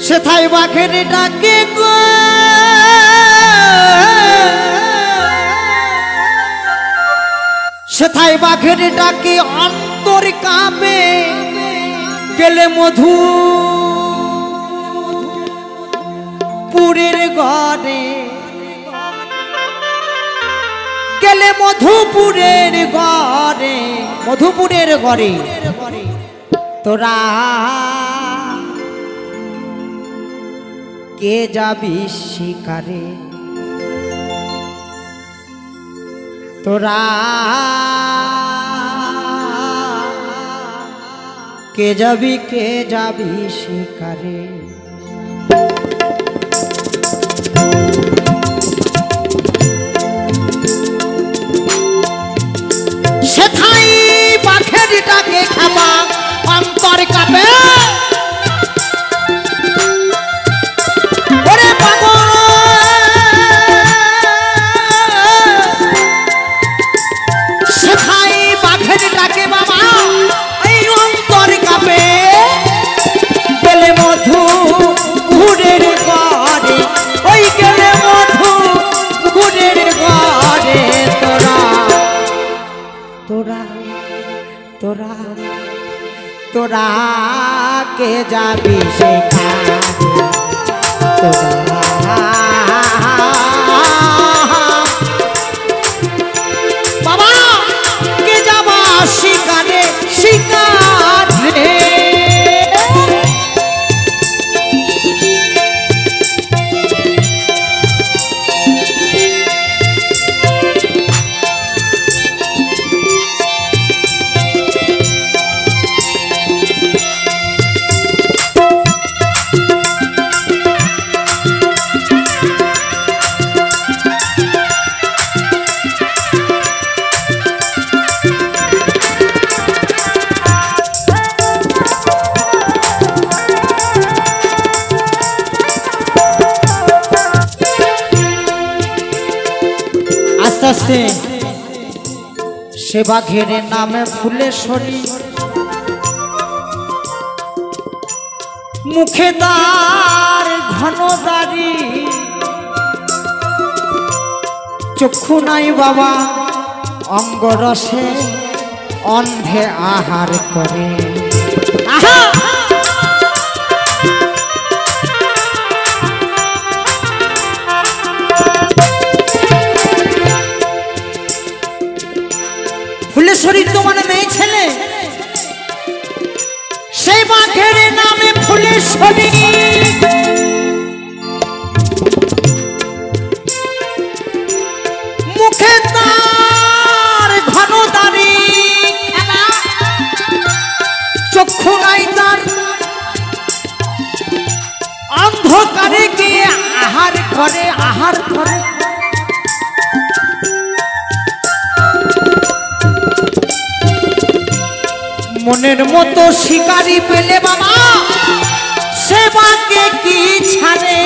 সেথায় বাঘের ডাকে গো সেথায় বাঘের ডাকে অন্তর কাঁপে গেলে মধু পুরের ঘরে গেলে মধুপুরের ঘরে মধুপুরের ঘরে তোরা কে যাবি শিকারে তোরা কে যাবি শিকারে সেথাই বাঘের ডাকে খাবা অন্তর কাঁপে তোরা কে যাবি সেখানে বাবা কে যাবা শিকারে শিকারে সে বাঘের নামে ফুলেশ্বরী মুখে তার ঘন দাড়ি চক্ষু নাই বাবা অঙ্গরসে অন্ধে আহার করে ফুলেশ্বরী তো মানে মেয়ে ছেলে সেই বাঘের নামে ফুলেশ্বরী মুখে তার ঘন দাড়ি খেলা চক্ষু নাই তার অন্ধকারে গিয়ে আহার করে মনের মতো শিকারি পেলে বাবা সে বাঘে কি ছাড়ে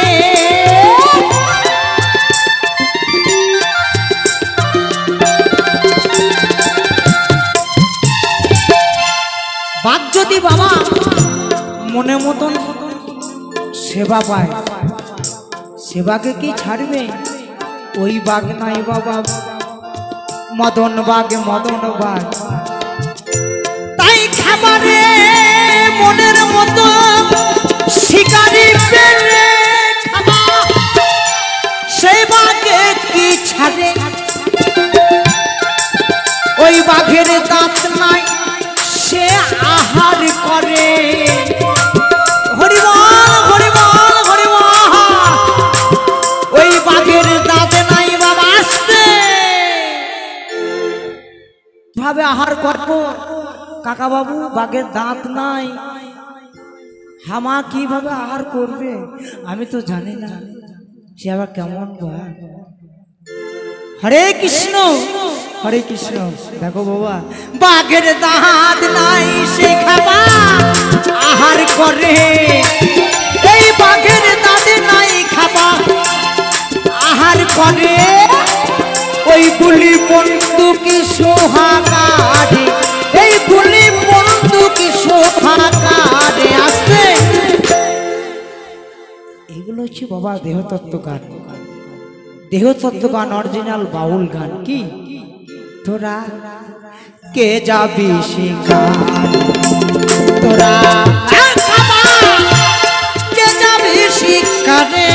বাঘ যদি বাবা মনের মতন সেবা পায় সেবাকে কি ছাড়বে ওই বাঘ নাই বাবা মদন বাঘ খাবারে মনের মতো শিকারি পেলে খাবা সেই বাঘে কি ছাড়ে ওই বাঘের দাঁত নাই সে আহার করে ওই বাঘের দাঁত নাই বাবা আসতে ভাবে আহার করবো কাকা বাবু বাঘের দাঁত নাই হামা কিভাবে আহার করবে আমি তো জানি না সে আবার কেমন হরে কৃষ্ণ দেখো বাবা বাঘের দাঁত নাই সে খাবা আহার করে এই বাঘের দাঁত নাই খাবা আহার করে ওই গুলি বন্ধু কি সোহাগারে এই গুলি বন্ধু কি সোহাগারে আসতে এগুলো হচ্ছে বাবা দেহতত্ত্ব গান, দেহতত্ত্ব গান, অরিজিনাল বাউল গান। কি তোরা কে যাবি শিকার, তোরা কে যাবি শিকারে,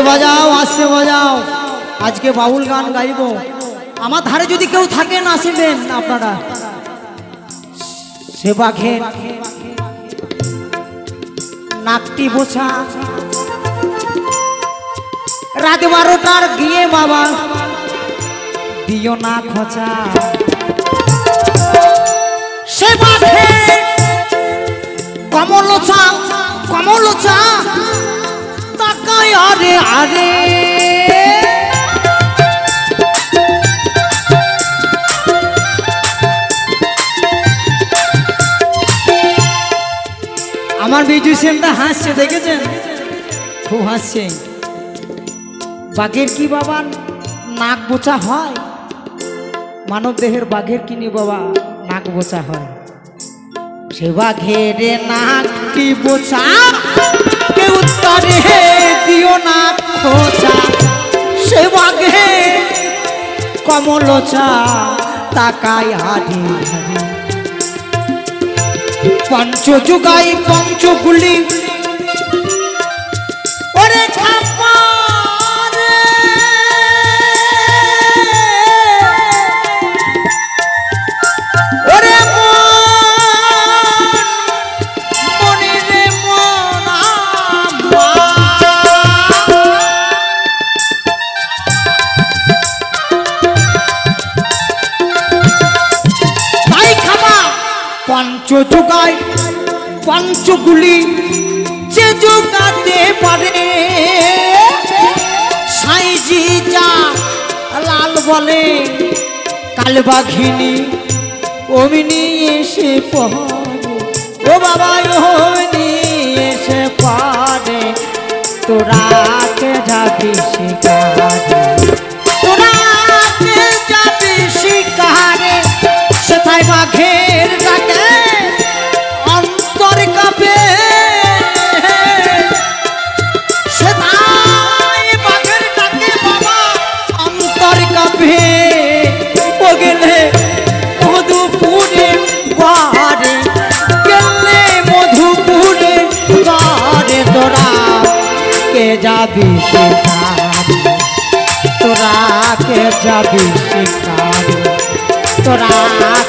বাজাও আস্তে বাজাও। আজকে বাউল গান গাইব, আমার ধারে যদি কেউ থাকেন আসবেন আপনারা। সেবা ঘেন নাকটি বোঝা, রাত 12টার গিয়ে বাবা দিও না খোঁচা। সেবা ঘেন কমলচা, কমলচা আরে আরে আমার মিউজিশিয়ানটা হাসছে, দেখেছেন? খুব হাসছে। বাঘের কি বাবা নাক বোচা হয়? মানব দেহের বাঘের কি নি বাবা নাক বোচা হয়? সে বাঘের নাকটি বোচা কেউ তারে দিও না খোঁচা। সে বাঘে কমলচা তাকায় হারি হারি। পঞ্চযুগাই পঞ্চগুলি ওরে খাপারে, ওরে মনিরে মনা তাই খাবা। পঞ্চযুগায় পঞ্চগুলি যে যোগাতে পারে, সাইজি যা লাল বলে কালবাঘিনী অমিনি এসে পড়ে। ও বাবা অমিনি এসে পড়ে। তোরা কে যাবি শিকারে, তোরা কে যাবি শিকারে। সেথায় বাঘের ডাকে অন্তর কাঁপে, সেথায় বাঘের ডাকে বাবা অন্তর কাঁপে। ও গেলে মধুপুরে বারে, গেলে মধুপুরে বারে। তোরা কে যাবি শিকারে, তোরা কে যাবি শিকারে, তোরা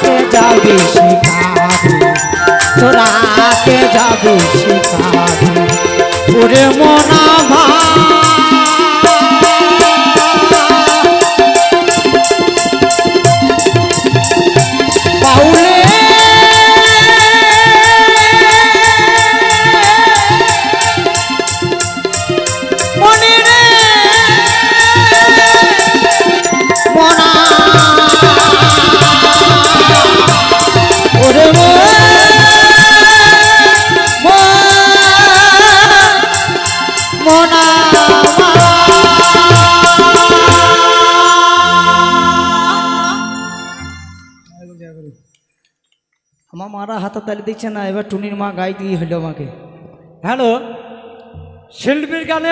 কে যাবি শিকারে, তোরা কে যাবি শিকারে। ওরে মনা বাউলে মনে রে মনা, ওরে মনা আমার মারা হাতে তালি দিচ্ছে না। এবার টুনির মা গাই দিয়ে হলো আমাকে। হ্যালো, শিল্পীর গানে